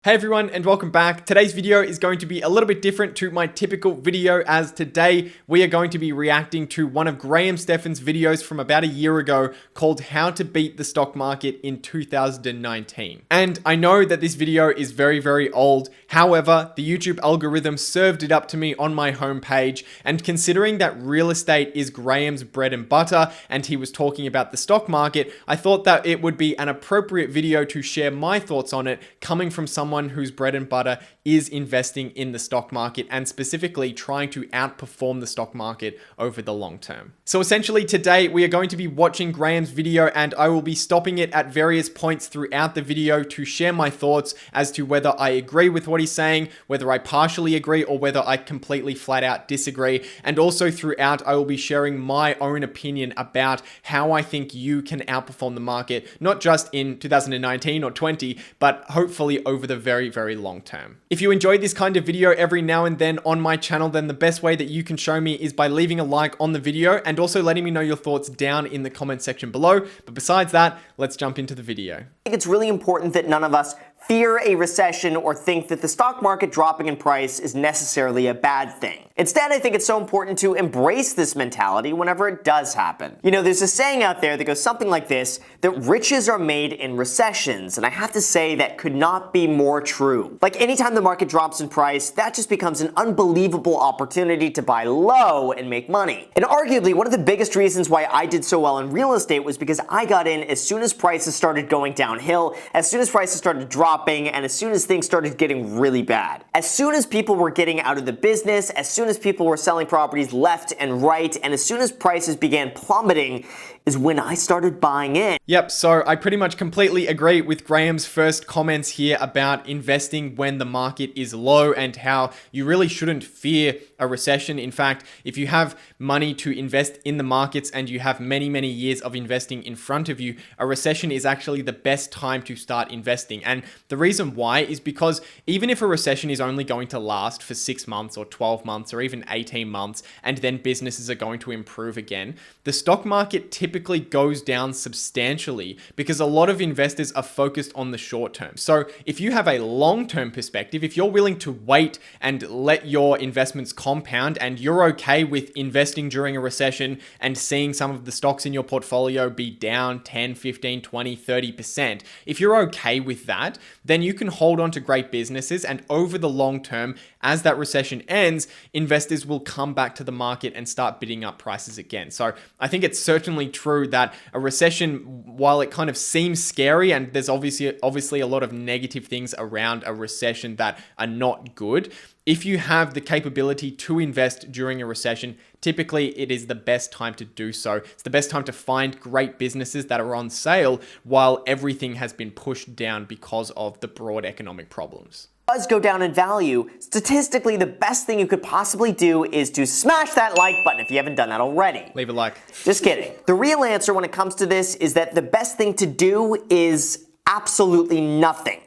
Hey everyone and welcome back. Today's video is going to be a little bit different to my typical video, as today we are going to be reacting to one of Graham Stephan's videos from about a year ago called How to Beat the Stock Market in 2019. And I know that this video is very old. However, the YouTube algorithm served it up to me on my homepage, and considering that real estate is Graham's bread and butter and he was talking about the stock market, I thought that it would be an appropriate video to share my thoughts on it, coming from someone whose bread and butter is investing in the stock market and specifically trying to outperform the stock market over the long term. So essentially today we are going to be watching Graham's video, and I will be stopping it at various points throughout the video to share my thoughts as to whether I agree with what he's saying, whether I partially agree, or whether I completely flat out disagree. And also throughout I will be sharing my own opinion about how I think you can outperform the market, not just in 2019 or 20, but hopefully over the very long term. If you enjoy this kind of video every now and then on my channel, then the best way that you can show me is by leaving a like on the video and also letting me know your thoughts down in the comment section below. But besides that, let's jump into the video. I think it's really important that none of us fear a recession or think that the stock market dropping in price is necessarily a bad thing. Instead, I think it's so important to embrace this mentality whenever it does happen. You know, there's a saying out there that goes something like this, that riches are made in recessions, and I have to say that could not be more true. Like, anytime the market drops in price, that just becomes an unbelievable opportunity to buy low and make money. And arguably, one of the biggest reasons why I did so well in real estate was because I got in as soon as prices started going downhill, as soon as prices started dropping, and as soon as things started getting really bad. As soon as people were getting out of the business, as soon as people were selling properties left and right, and as soon as prices began plummeting is when I started buying in. Yep, so I pretty much completely agree with Graham's first comments here about investing when the market is low and how you really shouldn't fear a recession. In fact, if you have money to invest in the markets and you have many years of investing in front of you, a recession is actually the best time to start investing. And the reason why is because even if a recession is only going to last for 6 months or 12 months or even 18 months, and then businesses are going to improve again, the stock market typically goes down substantially because a lot of investors are focused on the short term. So if you have a long-term perspective, if you're willing to wait and let your investments compound, and you're okay with investing during a recession and seeing some of the stocks in your portfolio be down 10, 15, 20, 30%, if you're okay with that, then you can hold on to great businesses, and over the long term, as that recession ends, investors will come back to the market and start bidding up prices again. So I think it's certainly true that a recession, while it kind of seems scary, and there's obviously a lot of negative things around a recession that are not good, if you have the capability to invest during a recession, typically it is the best time to do so. It's the best time to find great businesses that are on sale while everything has been pushed down because of the broad economic problems. Does go down in value, statistically the best thing you could possibly do is to smash that like button if you haven't done that already. Leave a like. Just kidding. The real answer when it comes to this is that the best thing to do is absolutely nothing.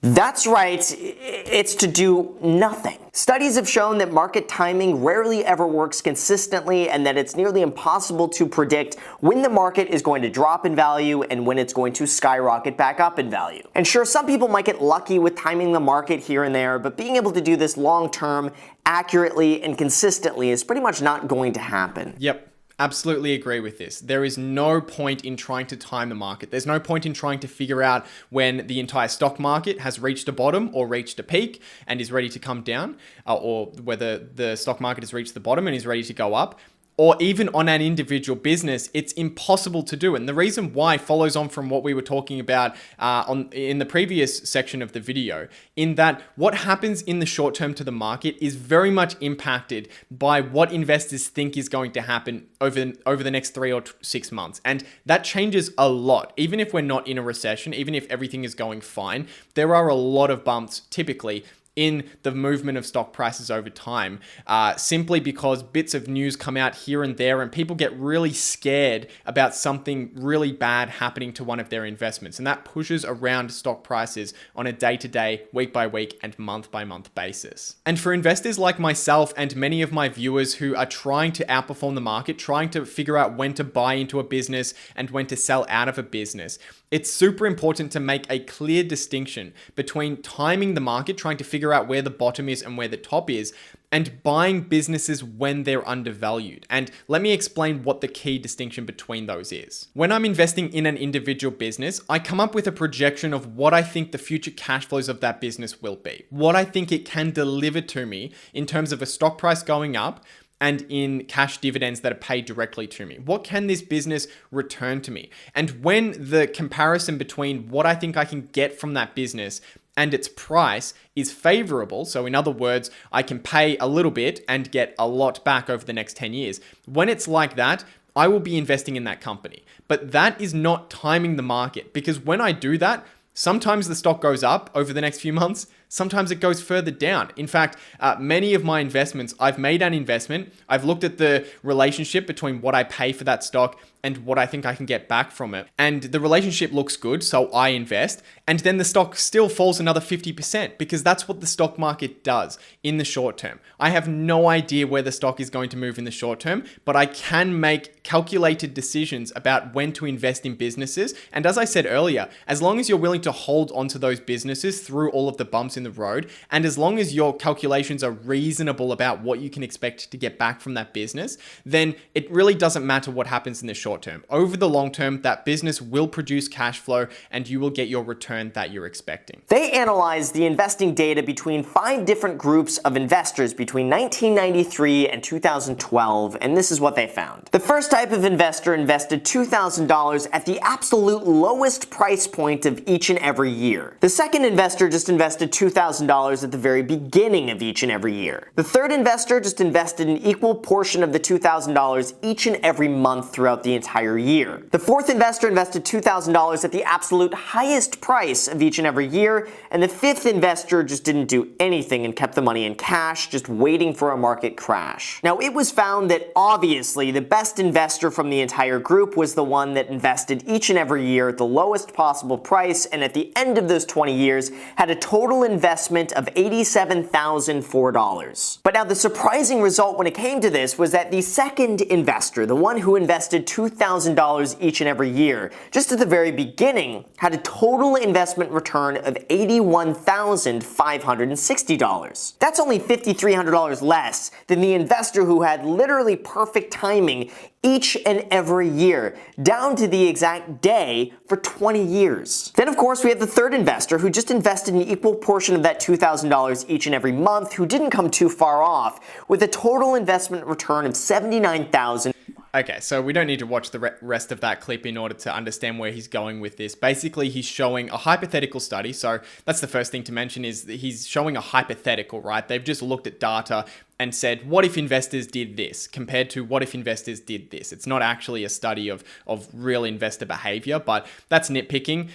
That's right, it's to do nothing. Studies have shown that market timing rarely ever works consistently, and that it's nearly impossible to predict when the market is going to drop in value and when it's going to skyrocket back up in value. And sure, some people might get lucky with timing the market here and there, but being able to do this long term, accurately, and consistently is pretty much not going to happen. Yep. Absolutely agree with this. There is no point in trying to time the market. There's no point in trying to figure out when the entire stock market has reached a bottom or reached a peak and is ready to come down, or whether the stock market has reached the bottom and is ready to go up. Or even on an individual business, it's impossible to do. And the reason why follows on from what we were talking about in the previous section of the video, in that what happens in the short term to the market is very much impacted by what investors think is going to happen over the next 3 or 6 months. And that changes a lot. Even if we're not in a recession, even if everything is going fine, there are a lot of bumps typically in the movement of stock prices over time, simply because bits of news come out here and there and people get really scared about something really bad happening to one of their investments. And that pushes around stock prices on a day-to-day, week-by-week, and month-by-month basis. And for investors like myself and many of my viewers who are trying to outperform the market, trying to figure out when to buy into a business and when to sell out of a business, it's super important to make a clear distinction between timing the market, trying to figure out where the bottom is and where the top is, and buying businesses when they're undervalued. And let me explain what the key distinction between those is. When I'm investing in an individual business, I come up with a projection of what I think the future cash flows of that business will be, what I think it can deliver to me in terms of a stock price going up, and in cash dividends that are paid directly to me. What can this business return to me? And when the comparison between what I think I can get from that business and its price is favorable, so in other words, I can pay a little bit and get a lot back over the next 10 years. When it's like that, I will be investing in that company. But that is not timing the market, because when I do that, sometimes the stock goes up over the next few months. Sometimes it goes further down. In fact, many of my investments, I've made an investment. I've looked at the relationship between what I pay for that stock and what I think I can get back from it. And the relationship looks good, so I invest. And then the stock still falls another 50% because that's what the stock market does in the short term. I have no idea where the stock is going to move in the short term, but I can make calculated decisions about when to invest in businesses. And as I said earlier, as long as you're willing to hold onto those businesses through all of the bumps in the road, and as long as your calculations are reasonable about what you can expect to get back from that business, then it really doesn't matter what happens in the short term. Over the long term, that business will produce cash flow and you will get your return that you're expecting. They analyzed the investing data between 5 different groups of investors between 1993 and 2012, and this is what they found. The first type of investor invested $2,000 at the absolute lowest price point of each and every year. The second investor just invested $2,000 at the very beginning of each and every year. The third investor just invested an equal portion of the $2,000 each and every month throughout the entire year. The fourth investor invested $2,000 at the absolute highest price of each and every year, and the fifth investor just didn't do anything and kept the money in cash, just waiting for a market crash. Now, it was found that obviously the best investor from the entire group was the one that invested each and every year at the lowest possible price, and at the end of those 20 years had a total investment of $87,004. But now the surprising result when it came to this was that the second investor, the one who invested $2,000 each and every year, just at the very beginning, had a total investment return of $81,560. That's only $5,300 less than the investor who had literally perfect timing each and every year, down to the exact day for 20 years. Then of course we have the third investor who just invested an equal portion of that $2,000 each and every month, who didn't come too far off, with a total investment return of $79,000. Okay, so we don't need to watch the rest of that clip in order to understand where he's going with this. Basically, he's showing a hypothetical study. So that's the first thing to mention, is that he's showing a hypothetical, right? They've just looked at data and said, what if investors did this compared to what if investors did this? It's not actually a study of real investor behavior, but that's nitpicking.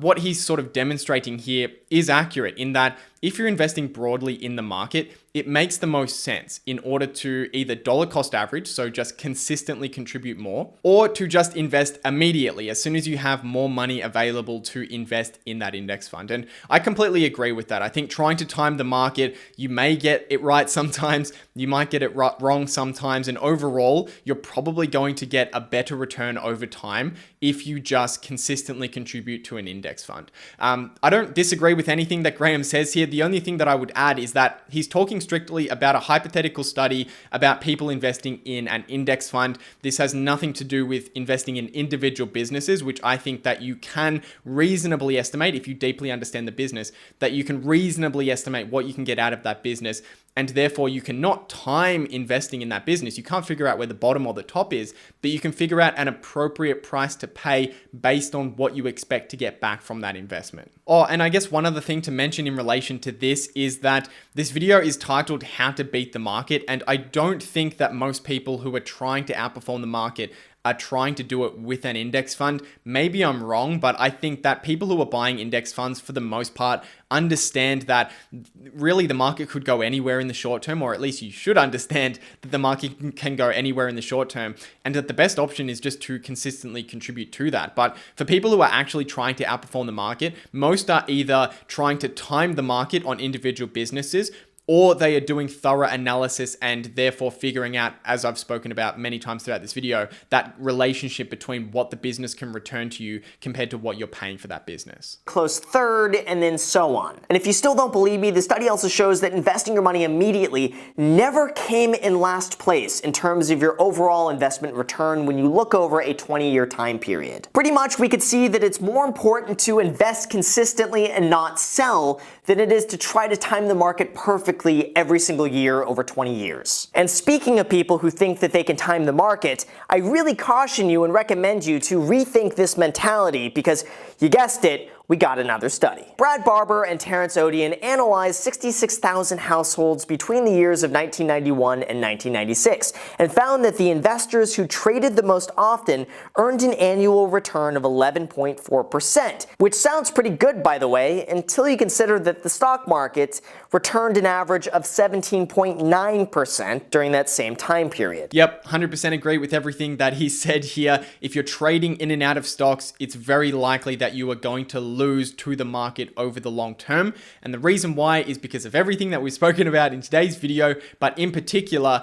What he's sort of demonstrating here is accurate in that if you're investing broadly in the market, it makes the most sense in order to either dollar cost average, so just consistently contribute more, or to just invest immediately as soon as you have more money available to invest in that index fund. And I completely agree with that. I think trying to time the market, you may get it right sometimes, you might get it wrong sometimes, and overall, you're probably going to get a better return over time if you just consistently contribute to an index fund. I don't disagree with anything that Graham says here. The only thing that I would add is that he's talking strictly about a hypothetical study about people investing in an index fund. This has nothing to do with investing in individual businesses, which I think that you can reasonably estimate, if you deeply understand the business, that you can reasonably estimate what you can get out of that business. And therefore, you cannot time investing in that business. You can't figure out where the bottom or the top is, but you can figure out an appropriate price to pay based on what you expect to get back from that investment. Oh, and I guess one other thing to mention in relation to this is that this video is titled How to Beat the Market, and I don't think that most people who are trying to outperform the market are trying to do it with an index fund. Maybe I'm wrong, but I think that people who are buying index funds for the most part understand that really the market could go anywhere in the short term, or at least you should understand that the market can go anywhere in the short term, and that the best option is just to consistently contribute to that. But for people who are actually trying to outperform the market, most are either trying to time the market on individual businesses, or they are doing thorough analysis and therefore figuring out, as I've spoken about many times throughout this video, that relationship between what the business can return to you compared to what you're paying for that business. Close third, and then so on. And if you still don't believe me, the study also shows that investing your money immediately never came in last place in terms of your overall investment return when you look over a 20-year time period. Pretty much we could see that it's more important to invest consistently and not sell than it is to try to time the market perfectly every single year over 20 years. And speaking of people who think that they can time the market, I really caution you and recommend you to rethink this mentality because, you guessed it, we got another study. Brad Barber and Terrence Odian analyzed 66,000 households between the years of 1991 and 1996 and found that the investors who traded the most often earned an annual return of 11.4%, which sounds pretty good, by the way, until you consider that the stock market returned an average of 17.9% during that same time period. Yep, 100% agree with everything that he said here. If you're trading in and out of stocks, it's very likely that you are going to lose to the market over the long term. And the reason why is because of everything that we've spoken about in today's video, but in particular,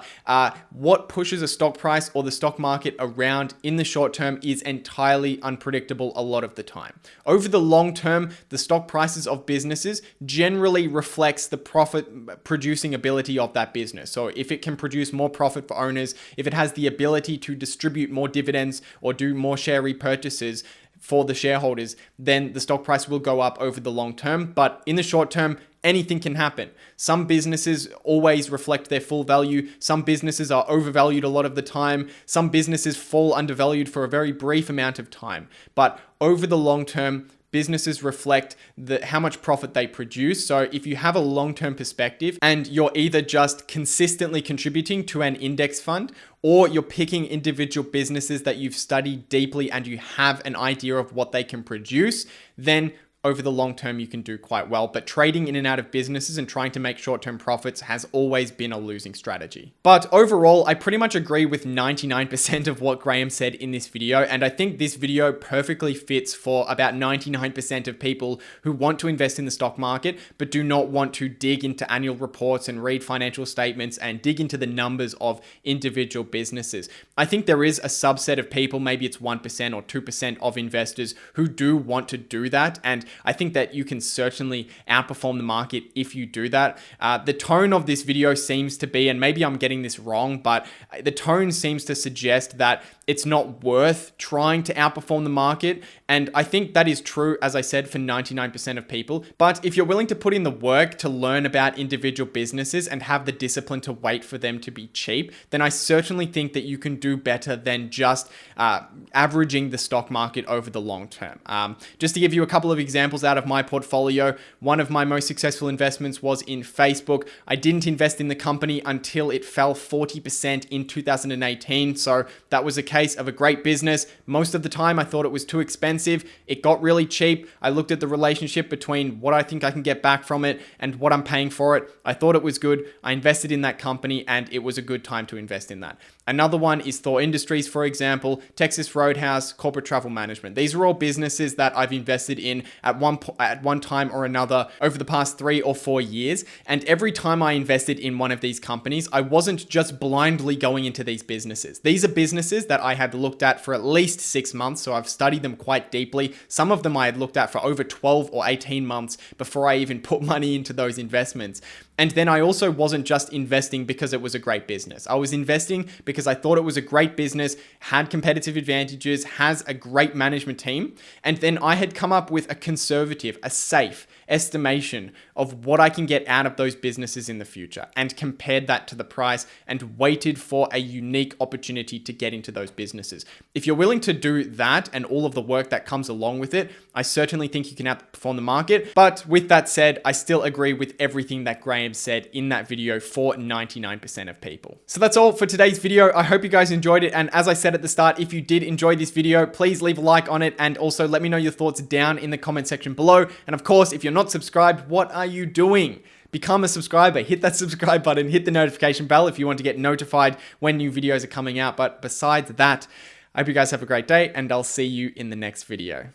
what pushes a stock price or the stock market around in the short term is entirely unpredictable a lot of the time. Over the long term, the stock prices of businesses generally reflects the profit producing ability of that business. So if it can produce more profit for owners, if it has the ability to distribute more dividends or do more share repurchases for the shareholders, then the stock price will go up over the long term. But in the short term, anything can happen. Some businesses always reflect their full value. Some businesses are overvalued a lot of the time. Some businesses fall undervalued for a very brief amount of time. But over the long term, businesses reflect how much profit they produce. So if you have a long-term perspective and you're either just consistently contributing to an index fund, or you're picking individual businesses that you've studied deeply and you have an idea of what they can produce, then over the long term, you can do quite well. But trading in and out of businesses and trying to make short-term profits has always been a losing strategy. But overall, I pretty much agree with 99% of what Graham said in this video. And I think this video perfectly fits for about 99% of people who want to invest in the stock market, but do not want to dig into annual reports and read financial statements and dig into the numbers of individual businesses. I think there is a subset of people, maybe it's 1% or 2% of investors who do want to do that. And I think that you can certainly outperform the market if you do that. The tone of this video seems to be, and maybe I'm getting this wrong, but the tone seems to suggest that it's not worth trying to outperform the market. And I think that is true, as I said, for 99% of people. But if you're willing to put in the work to learn about individual businesses and have the discipline to wait for them to be cheap, then I certainly think that you can do better than just averaging the stock market over the long term. Just to give you a couple of examples out of my portfolio, one of my most successful investments was in Facebook. I didn't invest in the company until it fell 40% in 2018. So that was a case of a great business. Most of the time I thought it was too expensive. It got really cheap. I looked at the relationship between what I think I can get back from it and what I'm paying for it. I thought it was good. I invested in that company and it was a good time to invest in that. Another one is Thor Industries, for example, Texas Roadhouse, Corporate Travel Management. These are all businesses that I've invested in at one time or another over the past 3 or 4 years. And every time I invested in one of these companies, I wasn't just blindly going into these businesses. These are businesses that I had looked at for at least 6 months. So I've studied them quite deeply. Some of them I had looked at for over 12 or 18 months before I even put money into those investments. And then I also wasn't just investing because it was a great business. I was investing because I thought it was a great business, had competitive advantages, has a great management team. And then I had come up with a conservative, a safe estimation of what I can get out of those businesses in the future and compared that to the price and waited for a unique opportunity to get into those businesses. If you're willing to do that and all of the work that comes along with it, I certainly think you can outperform the market. But with that said, I still agree with everything that Graham said in that video for 99% of people. So that's all for today's video. I hope you guys enjoyed it. And as I said at the start, if you did enjoy this video, please leave a like on it and also let me know your thoughts down in the comment section below. And of course, if you're not subscribed, what are you doing? Become a subscriber, hit that subscribe button, hit the notification bell if you want to get notified when new videos are coming out. But besides that, I hope you guys have a great day and I'll see you in the next video.